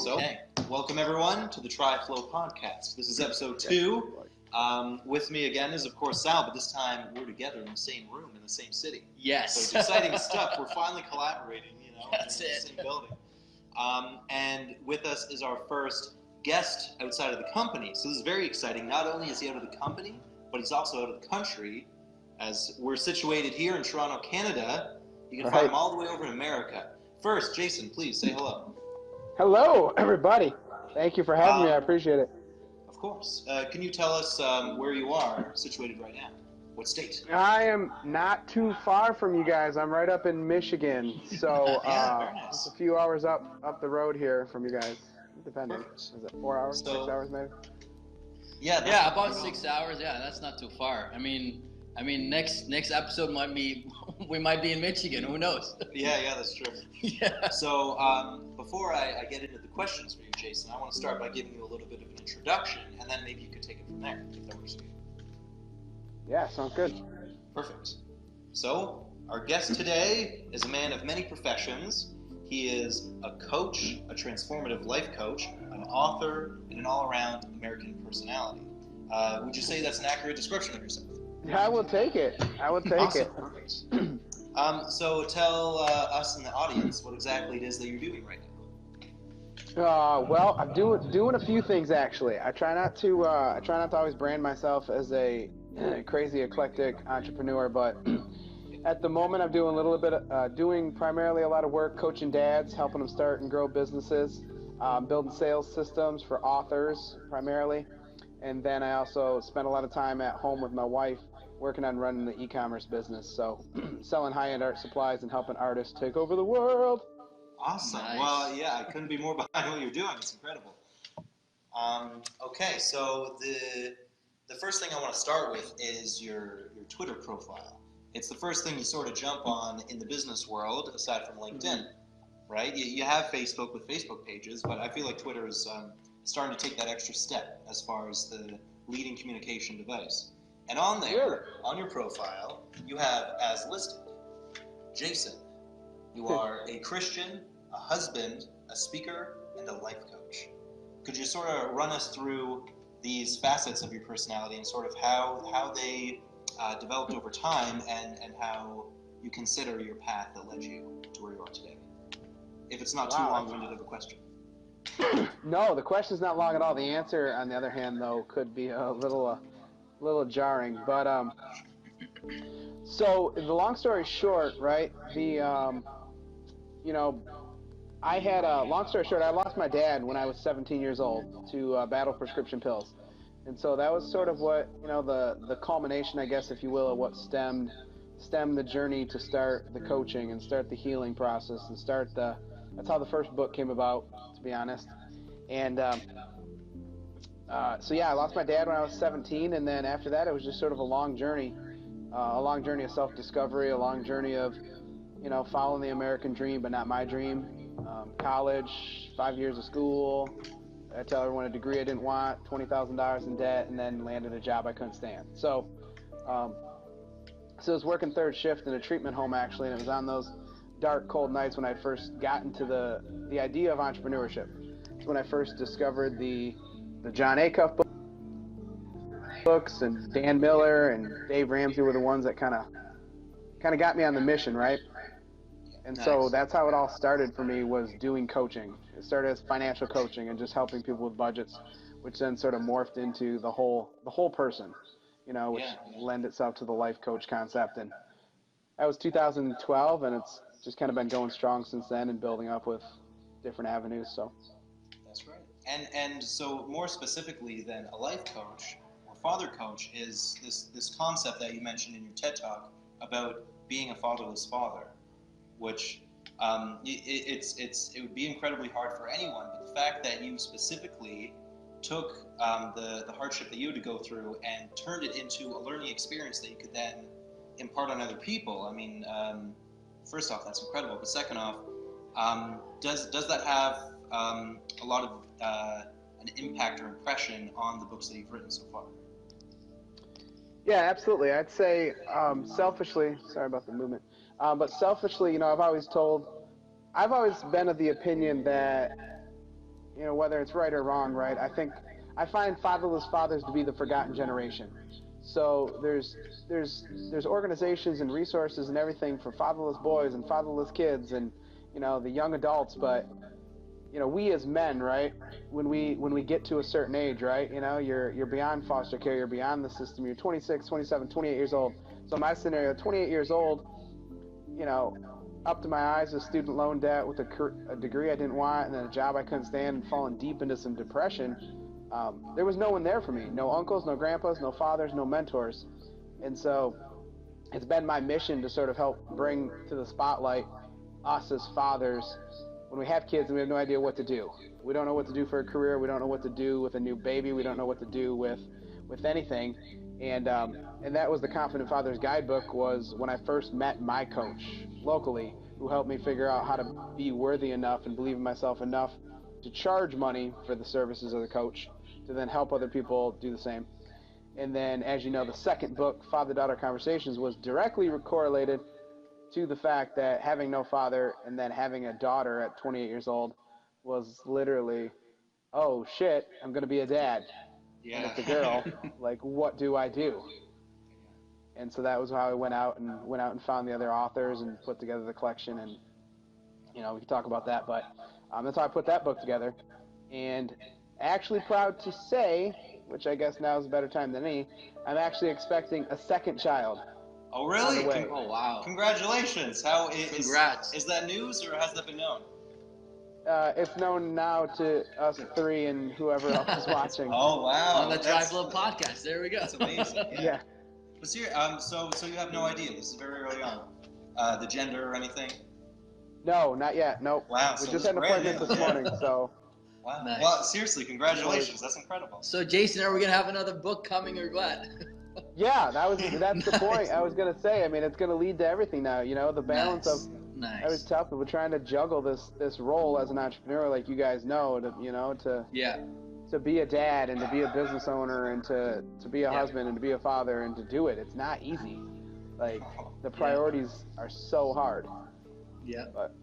Okay, welcome everyone to the TriFlow podcast. This is episode 2. With me again is, of course, Sal, but this time we're together in the same room, in the same city. Yes. So it's exciting stuff. We're finally collaborating, That's in the it. same building. And with us is our first guest outside of the company. So this is very exciting. Not only is he out of the company, but he's also out of the country. As we're situated here in Toronto, Canada, you can find him all the way over in America. First, Jason, please say hello. Hello, everybody. Thank you for having me. I appreciate it. Of course. Can you tell us where you are situated right now? What state? I am not too far from you guys. I'm right up in Michigan, so very nice. just a few hours up the road here from you guys, depending. Perfect. Is it 4 hours, 6 hours maybe? Yeah, About 6 hours. Yeah, that's not too far. I mean, next episode we might be in Michigan. Who knows? Yeah, that's true. Yeah. So before I get into the questions for you, Jason, I want to start by giving you a little bit of an introduction, and then maybe you could take it from there, if that works for you. Yeah, sounds good. Perfect. So our guest today is a man of many professions. He is a coach, a transformative life coach, an author, and an all-around American personality. Would you say that's an accurate description of yourself? I will take it. Awesome. Perfect. So tell us in the audience what exactly it is that you're doing right now. Well, I'm doing a few things actually. I try not to always brand myself as a crazy eclectic entrepreneur, but at the moment I'm doing a little bit doing primarily a lot of work coaching dads, helping them start and grow businesses, building sales systems for authors primarily, and then I also spend a lot of time at home with my wife working on running the e-commerce business, so selling high-end art supplies and helping artists take over the world. Awesome. Nice. Well, yeah, I couldn't be more behind what you're doing. It's incredible. Okay, so the first thing I want to start with is your Twitter profile. It's the first thing you sort of jump on in the business world, aside from LinkedIn, right? You have Facebook with Facebook pages, but I feel like Twitter is starting to take that extra step as far as the leading communication device. And on there, on your profile, you have as listed, Jason. You are a Christian, a husband, a speaker, and a life coach. Could you sort of run us through these facets of your personality and sort of how they developed over time and how you consider your path that led you to where you are today? If it's not too long-winded of a question. No, the question's not long at all. The answer, on the other hand, though, could be a little jarring. But so the long story short, right? I had long story short, I lost my dad when I was 17 years old to battle prescription pills, and so that was sort of what the culmination, I guess, if you will, of what stemmed the journey to start the coaching and start the healing process and that's how the first book came about, to be honest. And so yeah, I lost my dad when I was 17, and then after that, it was just sort of a long journey of self-discovery, a long journey of following the American dream, but not my dream. College, 5 years of school. I tell everyone a degree I didn't want, $20,000 in debt, and then landed a job I couldn't stand. So I was working third shift in a treatment home actually, and it was on those dark, cold nights when I first got into the idea of entrepreneurship. It's when I first discovered the John Acuff books, and Dan Miller and Dave Ramsey were the ones that kind of got me on the mission, right? And so that's how it all started for me, was doing coaching. It started as financial coaching and just helping people with budgets, which then sort of morphed into the whole person, which lend itself to the life coach concept. And that was 2012, and it's just kind of been going strong since then and building up with different avenues. So that's right. And so more specifically than a life coach or father coach is this concept that you mentioned in your TED Talk about being a fatherless father, which it would be incredibly hard for anyone, but the fact that you specifically took the hardship that you had to go through and turned it into a learning experience that you could then impart on other people. I mean, first off, that's incredible, but second off, does that have a lot of an impact or impression on the books that you've written so far? Yeah, absolutely. I'd say selfishly, sorry about the movement, but selfishly, I've always been of the opinion that whether it's right or wrong, right? I find fatherless fathers to be the forgotten generation. So there's organizations and resources and everything for fatherless boys and fatherless kids and the young adults, but we as men, right? When we get to a certain age, right? You're beyond foster care, you're beyond the system. You're 26, 27, 28 years old. So my scenario, 28 years old, you know, up to my eyes with student loan debt, with a degree I didn't want, and then a job I couldn't stand, and falling deep into some depression. There was no one there for me. No uncles, no grandpas, no fathers, no mentors. And so it's been my mission to sort of help bring to the spotlight us as fathers when we have kids and we have no idea what to do. We don't know what to do for a career. We don't know what to do with a new baby. We don't know what to do with anything. And that was the Confident Father's Guidebook, was when I first met my coach locally, who helped me figure out how to be worthy enough and believe in myself enough to charge money for the services of the coach, to then help other people do the same. And then, as you know, the second book, Father-Daughter Conversations, was directly correlated to the fact that having no father and then having a daughter at 28 years old was literally, oh shit, I'm going to be a dad. Yeah. And it's a girl. Like, what do I do? And so that was how I went out and found the other authors and put together the collection. And we can talk about that, but that's how I put that book together. And actually proud to say, which I guess now is a better time than any, I'm actually expecting a second child. Oh, really? Oh, wow. Congratulations. Congrats. Is that news, or has that been known? It's known now to us three and whoever else is watching. Oh, wow. On the TriFlow podcast. There we go. That's amazing. Yeah. But so you have no idea. This is very early on. The gender or anything? No, not yet. Nope. Wow. We So just had an appointment this morning, so. Wow. Nice. Well, seriously, congratulations. That's incredible. So, Jason, are we going to have another book coming or what? Yeah, that's the point. I was going to say, I mean, it's going to lead to everything now, the balance of. Nice. It was tough, but we're trying to juggle this role as an entrepreneur, like you guys know, to be a dad and to be a business owner and to be a husband and to be a father and to do it. It's not easy. Like, the priorities are so hard. Yeah. But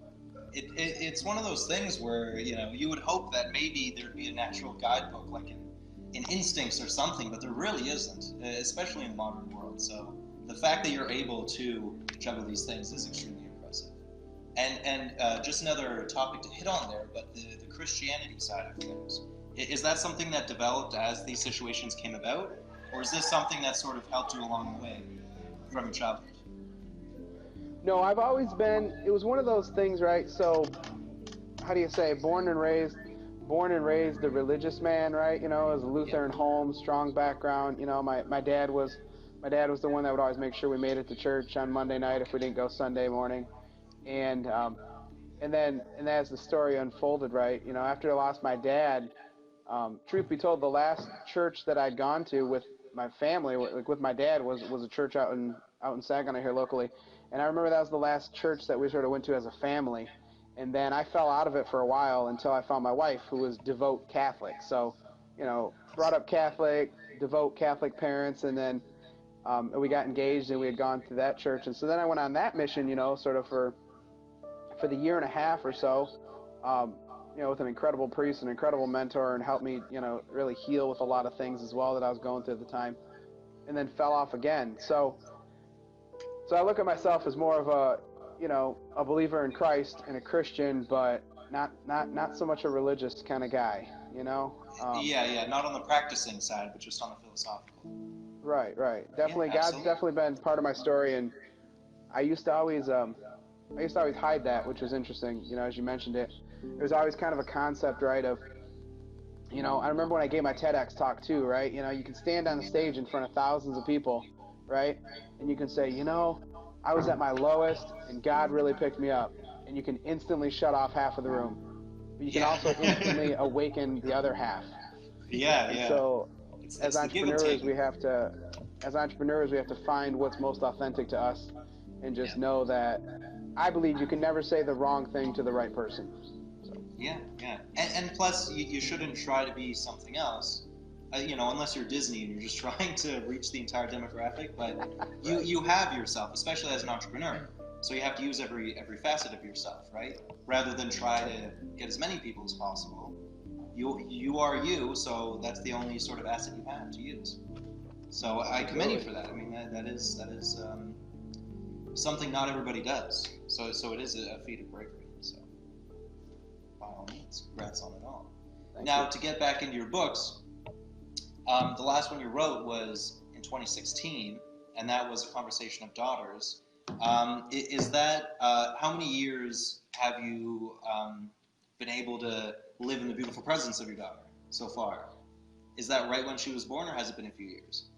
it's one of those things where, you would hope that maybe there'd be a natural guidebook, like in instincts or something, but there really isn't, especially in the modern world. So the fact that you're able to juggle these things is extremely impressive. And just another topic to hit on there, but the Christianity side of things. Is that something that developed as these situations came about? Or is this something that sort of helped you along the way from your childhood? no, I've always been. It was one of those things, right? So, how do you say? Born and raised the religious man, right? As a Lutheran home, strong background. My dad was the one that would always make sure we made it to church on Monday night if we didn't go Sunday morning. And as the story unfolded, right, after I lost my dad, truth be told, the last church that I'd gone to with my family, like with my dad, was a church out in Saginaw here locally. And I remember that was the last church that we sort of went to as a family. And then I fell out of it for a while until I found my wife, who was devout Catholic. So, brought up Catholic, devout Catholic parents, and then we got engaged and we had gone to that church. And so then I went on that mission, sort of for the year and a half or so, with an incredible priest, an incredible mentor, and helped me, really heal with a lot of things as well that I was going through at the time, and then fell off again. So I look at myself as more of a believer in Christ and a Christian, but not so much a religious kind of guy, Not on the practicing side, but just on the philosophical. Right. Definitely, Yeah, God's absolutely. definitely been part of my story, and I used to always hide that, which was interesting, as you mentioned it. It was always kind of a concept, right, of, I remember when I gave my TEDx talk too, right? You can stand on the stage in front of thousands of people, right? And you can say, I was at my lowest and God really picked me up. And you can instantly shut off half of the room. But you can also instantly awaken the other half. Yeah. And so It's as the give and take. as entrepreneurs, we have to find what's most authentic to us and just know that I believe you can never say the wrong thing to the right person. So. Yeah. And plus, you shouldn't try to be something else, unless you're Disney and you're just trying to reach the entire demographic. But you have yourself, especially as an entrepreneur. So you have to use every facet of yourself, right? Rather than try to get as many people as possible. you are you, so that's the only sort of asset you have to use. So I commend you for that. I mean, that is something not everybody does. So it is a feat of bravery. So by all means, congrats on it all. Now, to get back into your books, the last one you wrote was in 2016, and that was A Conversation of Daughters. Is that, how many years have you been able to live in the beautiful presence of your daughter so far? Is that right when she was born, or has it been a few years?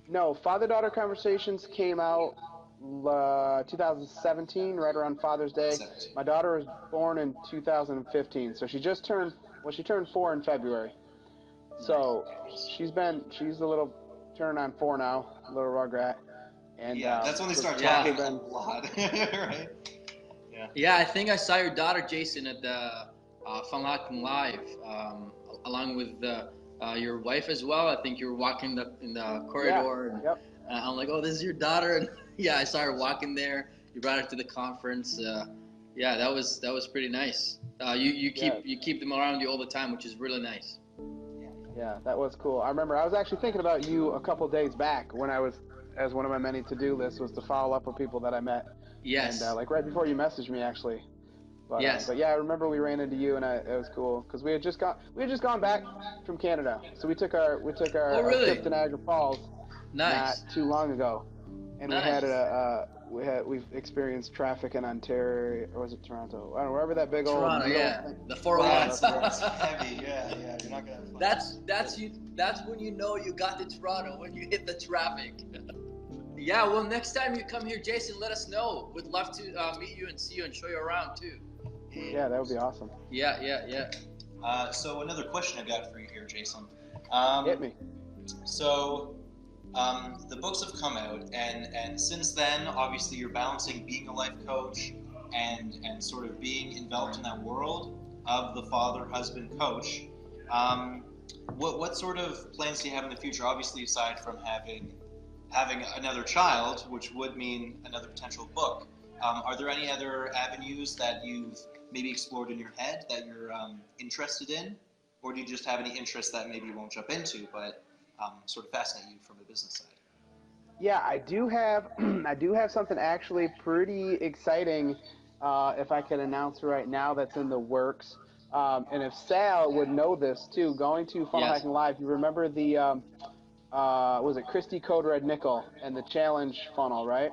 No, Father-Daughter Conversations came out 2017, right around Father's Day. 17. My daughter was born in 2015, so she turned 4 in February. So she's a little turning on 4 now, a little rugrat. And yeah, that's when they start Yeah. talking a lot, right? Yeah. Yeah, I think I saw your daughter, Jason, at the Fun Hacking Live, along with your wife as well. I think you were walking in the corridor. And, Yep. I'm like, oh, this is your daughter. And yeah, I saw her walking there. You brought her to the conference. Yeah, that was pretty nice. You keep them around you all the time, which is really nice. Yeah, that was cool. I remember I was actually thinking about you a couple days back when I was, as one of my many to-do lists was to follow up with people that I met. Yes. And like right before you messaged me, actually. But, yes. But yeah, I remember we ran into you, and it was cool because we had just gone back from Canada, so we took our Oh, our really? trip to Niagara Falls Nice. not too long ago, and Nice. we've experienced traffic in Ontario, or was it Toronto? I don't know, wherever that big Toronto, old yeah. thing. The 401. That's heavy, yeah. You're not gonna have fun. That's when you know you got to Toronto, when you hit the traffic. Yeah, well, next time you come here, Jason, let us know. We'd love to meet you and see you and show you around too. Yeah, that would be awesome. Yeah. So another question I've got for you here, Jason. Hit me. So the books have come out, and since then, obviously, you're balancing being a life coach and sort of being enveloped in that world of the father, husband, coach. What sort of plans do you have in the future? Obviously, aside from having another child, which would mean another potential book, are there any other avenues that you've maybe explored in your head that you're interested in, or do you just have any interests that maybe you won't jump into, but sort of fascinate you from the business side? Yeah, I do have something actually pretty exciting, if I can announce right now, that's in the works. And if Sal would know this too, going to Funnel Yes. Hacking Live, you remember the was it Christy Code Red Nickel and the challenge funnel, right?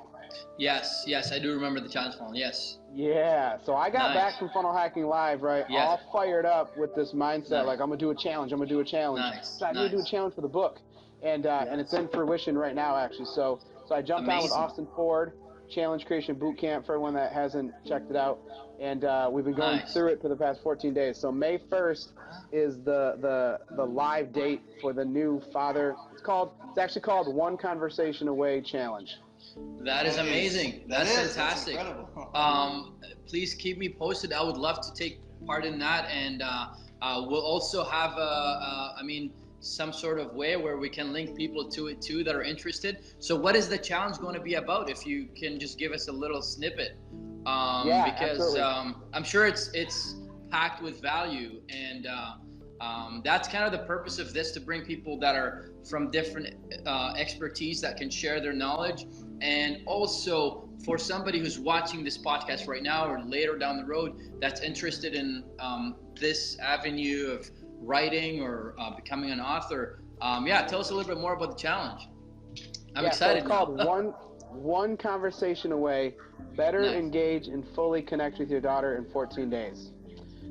Yes, I do remember the challenge funnel. Yes. Yeah, so I got Nice. back from Funnel Hacking Live, right, Yes. all fired up with this mindset, Nice. like I'm gonna do a challenge. Nice. So I need to do a Nice. challenge for the book, and it's in fruition right now, actually. So I jumped on with Amazing. Austin Ford, Challenge Creation Bootcamp for everyone that hasn't checked it out, and we've been going Nice. through it for the past 14 days. So May 1st is the live date for the new father. It's actually called One Conversation Away Challenge. That is amazing. That's fantastic. That's incredible. Please keep me posted. I would love to take part in that, and we'll also have some sort of way where we can link people to it too that are interested. So what is the challenge going to be about? If you can just give us a little snippet, because I'm sure it's packed with value, and that's kind of the purpose of this, to bring people that are from different expertise that can share their knowledge. And also for somebody who's watching this podcast right now or later down the road that's interested in this avenue of writing or becoming an author, tell us a little bit more about the challenge. I'm excited. So it's called One Conversation Away, Better Nice. Engage and Fully Connect with Your Daughter in 14 Days.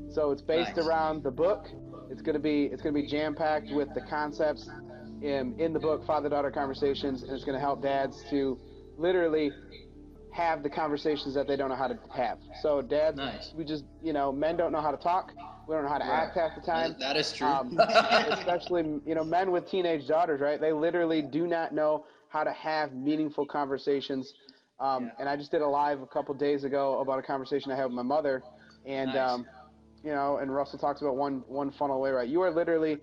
So it's based around the book. It's gonna be jam-packed with the concepts in the book, Father-Daughter Conversations, and it's gonna help dads to literally have the conversations that they don't know how to have. So dads, we just, men don't know how to talk. We don't know how to act half the time. That is true. Especially, men with teenage daughters, right? They literally do not know how to have meaningful conversations. And I just did a live a couple days ago about a conversation I had with my mother. And, and Russell talks about one funnel away, right? You are literally,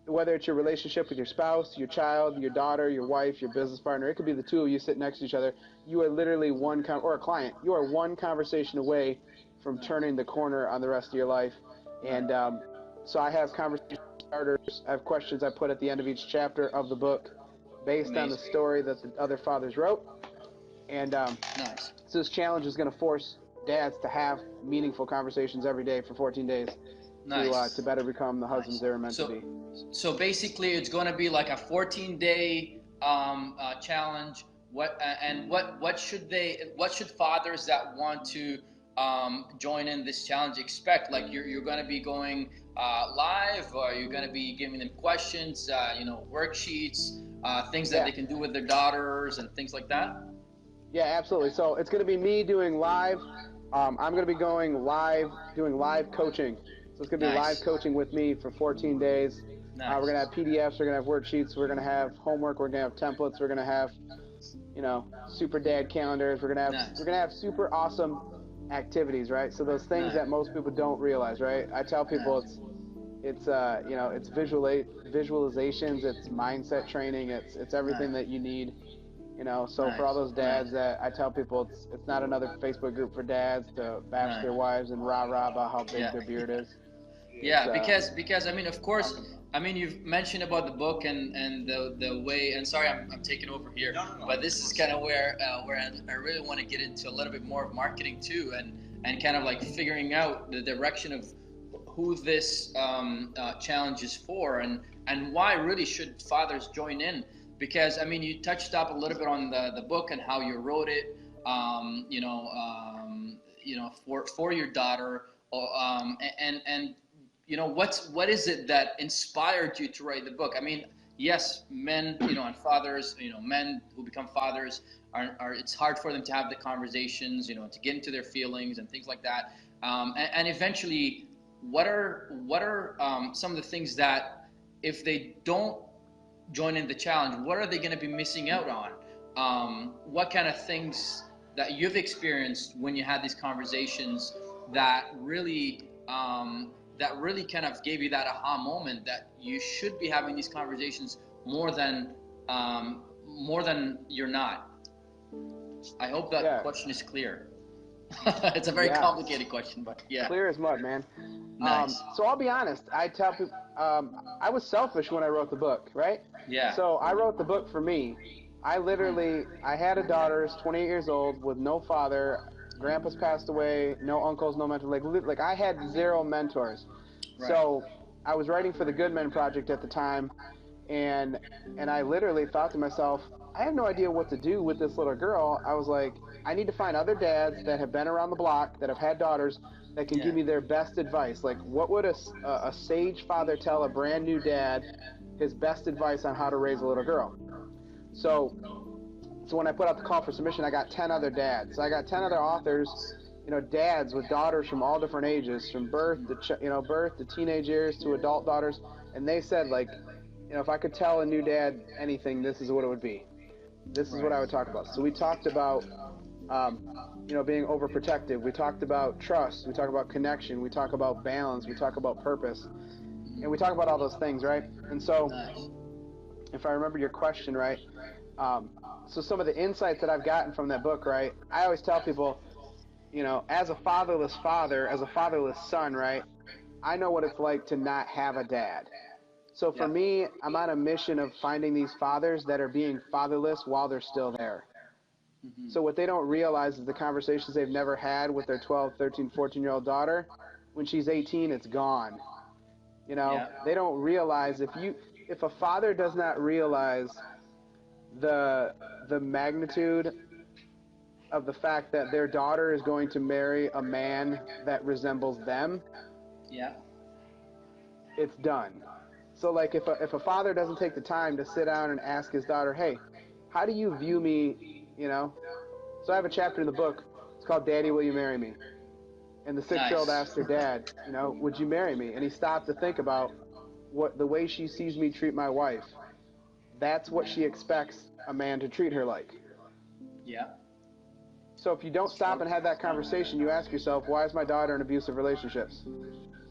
whether it's your relationship with your spouse, your child, your daughter, your wife, your business partner, it could be the two of you sitting next to each other. You are literally or a client. You are one conversation away from turning the corner on the rest of your life. And So I have conversation starters. I have questions I put at the end of each chapter of the book based on the story that the other fathers wrote. And Nice. so this challenge is going to force dads to have meaningful conversations every day for 14 days Nice. to better become the husbands they were meant to be. So basically, it's going to be like a 14-day challenge. What should fathers that want to join in this challenge expect? Like you're going to be going live, or you're going to be giving them questions, worksheets, things that they can do with their daughters and things like that. Yeah, absolutely. So it's going to be me doing live. I'm going to be going live, doing live coaching. So it's going to be live coaching with me for 14 days. Nice. We're going to have PDFs. We're going to have worksheets. We're going to have homework. We're going to have templates. We're going to have, super dad calendars. We're going to have super awesome activities, right? So those things that most people don't realize, right? I tell people it's visualizations, it's mindset training, it's everything that you need. So for all those dads that I tell people, it's not another Facebook group for dads to bash their wives and rah-rah about how big their beard is. Yeah, because I mean, of course, I mean, you've mentioned about the book and the way, and sorry, I'm taking over here, but this is kind of where I really want to get into a little bit more of marketing too, and kind of like figuring out the direction of who this challenge is for, and why really should fathers join in. Because I mean, you touched up a little bit on the book and how you wrote it, for your daughter, and what is it that inspired you to write the book? I mean, yes, men, and fathers, men who become fathers are it's hard for them to have the conversations, to get into their feelings and things like that, and eventually, what are some of the things that if they don't join in the challenge, what are they going to be missing out on? What kind of things that you've experienced when you had these conversations that really kind of gave you that aha moment that you should be having these conversations more than you're not? I hope that question is clear. It's a very complicated question, but yeah. Clear as mud, man. Nice. So I'll be honest. I tell people, I was selfish when I wrote the book, right? Yeah. So I wrote the book for me. I had a daughter, 28 years old, with no father. Grandpa's passed away, no uncles, no mentors. Like I had zero mentors. Right. So I was writing for the Good Men Project at the time, and I literally thought to myself, I have no idea what to do with this little girl. I was like, I need to find other dads that have been around the block, that have had daughters, that can give me their best advice. Like, what would a sage father tell a brand new dad his best advice on how to raise a little girl? So when I put out the call for submission, I got 10 other dads. So I got 10 other authors, dads with daughters from all different ages, from birth to teenage years to adult daughters. And they said, like, if I could tell a new dad anything, this is what it would be. This is what I would talk about. So we talked about, being overprotective. We talked about trust. We talk about connection. We talk about balance. We talk about purpose. And we talk about all those things, right? And so, if I remember your question right, so some of the insights that I've gotten from that book, right? I always tell people, as a fatherless father, as a fatherless son, right? I know what it's like to not have a dad. So for me, I'm on a mission of finding these fathers that are being fatherless while they're still there. Mm-hmm. So what they don't realize is the conversations they've never had with their 12, 13, 14-year-old daughter. When she's 18, it's gone. They don't realize if a father does not realize the magnitude of the fact that their daughter is going to marry a man that resembles them, it's done. So like if a father doesn't take the time to sit down and ask his daughter, hey, how do you view me, So I have a chapter in the book, it's called Daddy, Will You Marry Me? And the 6-year-old asked her dad, would you marry me? And he stopped to think about the way she sees me treat my wife. That's what she expects a man to treat her like. Yeah. So if you don't stop and have that conversation, you ask yourself, why is my daughter in abusive relationships?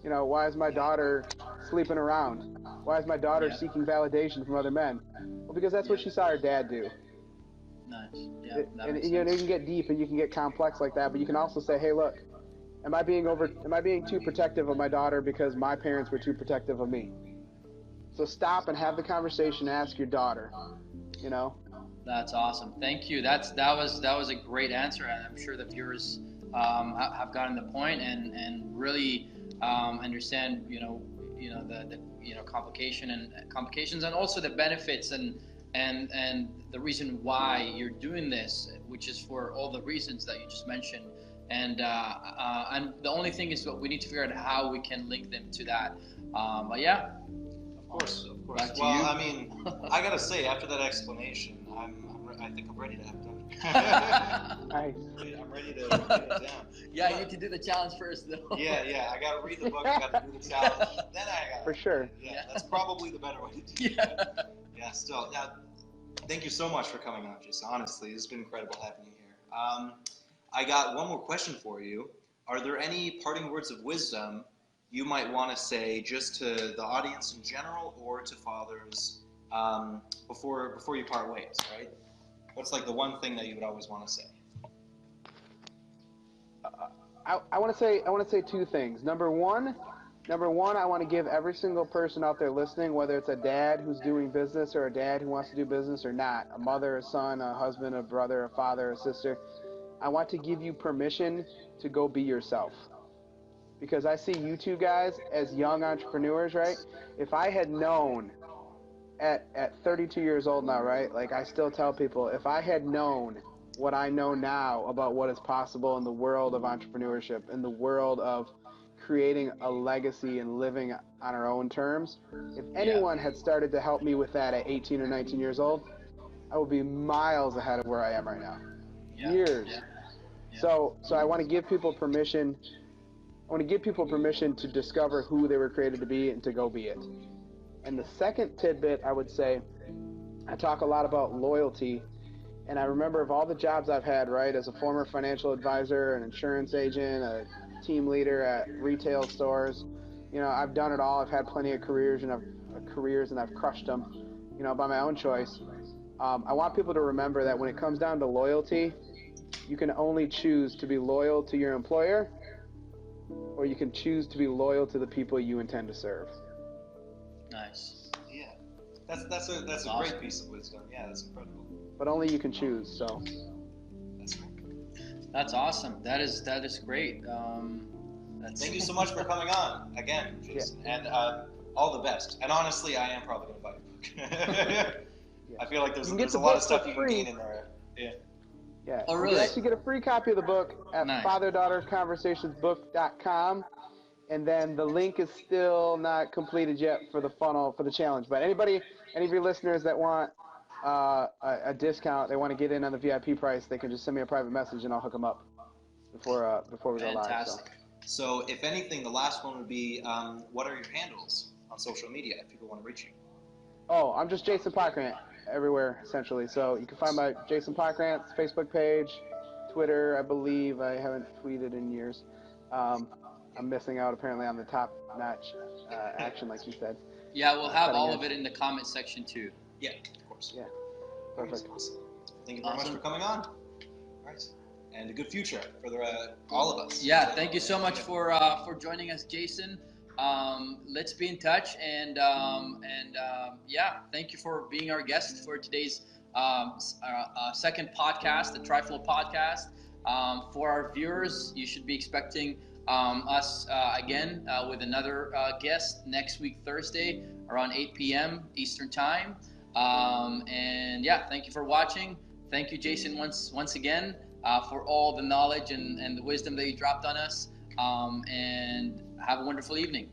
Why is my daughter sleeping around? Why is my daughter seeking validation from other men? Well, because that's what she saw her dad do. Nice. Yeah. And you can get deep and you can get complex like that, but you can also say, hey, look, Am I being too protective of my daughter because my parents were too protective of me? So stop and have the conversation. Ask your daughter. You know. That's awesome. Thank you. That was a great answer, and I'm sure the viewers have gotten the point and really understand the complications and also the benefits and the reason why you're doing this, which is for all the reasons that you just mentioned. And the only thing is that we need to figure out how we can link them to that. But yeah. Of course. Well, I mean, I gotta say, after that explanation, I think I'm ready to have done it. Nice. I'm ready to get it down. Yeah, you need to do the challenge first, though. Yeah. I gotta read the book. I gotta do the challenge. Then I gotta. For sure. Yeah, that's probably the better way to do it. Yeah. Still, yeah. Thank you so much for coming on, Jason. Honestly, it's been incredible having you here. I got one more question for you. Are there any parting words of wisdom you might want to say just to the audience in general or to fathers before you part ways, right? What's like the one thing that you would always want to say? I want to say two things. Number one, I want to give every single person out there listening, whether it's a dad who's doing business or a dad who wants to do business or not, a mother, a son, a husband, a brother, a father, a sister, I want to give you permission to go be yourself. Because I see you two guys as young entrepreneurs, right? If I had known at 32 years old now, right? Like I still tell people, if I had known what I know now about what is possible in the world of entrepreneurship, in the world of creating a legacy and living on our own terms, if anyone had started to help me with that at 18 or 19 years old, I would be miles ahead of where I am right now. Years. So I want to give people permission. I want to give people permission to discover who they were created to be and to go be it. And the second tidbit, I would say, I talk a lot about loyalty. And I remember of all the jobs I've had, right, as a former financial advisor, an insurance agent, a team leader at retail stores, you know, I've done it all. I've had plenty of careers and I've crushed them, you know, by my own choice. I want people to remember that when it comes down to loyalty, you can only choose to be loyal to your employer, or you can choose to be loyal to the people you intend to serve. Nice. Yeah, that's a awesome. Great piece of wisdom. Yeah, that's incredible. But only you can choose. So. That's right. That's awesome. That is great. Thank you so much for coming on again, Jason, and all the best. And honestly, I am probably gonna buy your book. I feel like there's a lot of stuff you can gain in there. Yeah. Yeah. Oh, really? You can actually get a free copy of the book at father-daughter-conversationsbook.com. And then the link is still not completed yet for the funnel for the challenge. But any of your listeners that want a discount, they want to get in on the VIP price, they can just send me a private message and I'll hook them up before we go live. Fantastic. So if anything, the last one would be, what are your handles on social media if people want to reach you? Oh, I'm just Jason Pockrandt everywhere, essentially. So you can find my Jason Pockrandt's Facebook page, Twitter, I believe. I haven't tweeted in years. I'm missing out apparently on the top-notch action, like you said. Yeah, we'll have all of it in the comment section too. Yeah, of course. Yeah, perfect. Awesome. Thank you very much for coming on. All right, and a good future for all of us. Yeah, thank you so much for joining us, Jason. Let's be in touch, and yeah, thank you for being our guest for today's second podcast, the TriFlow podcast. For our viewers, you should be expecting us again with another guest next week, Thursday, around 8 p.m. Eastern Time. And yeah, thank you for watching. Thank you, Jason, once again for all the knowledge and the wisdom that you dropped on us. And have a wonderful evening.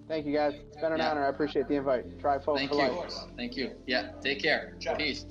Thank you, guys. It's been an honor. I appreciate the invite. TriFlow for life. Thank you. Yeah, take care. Peace.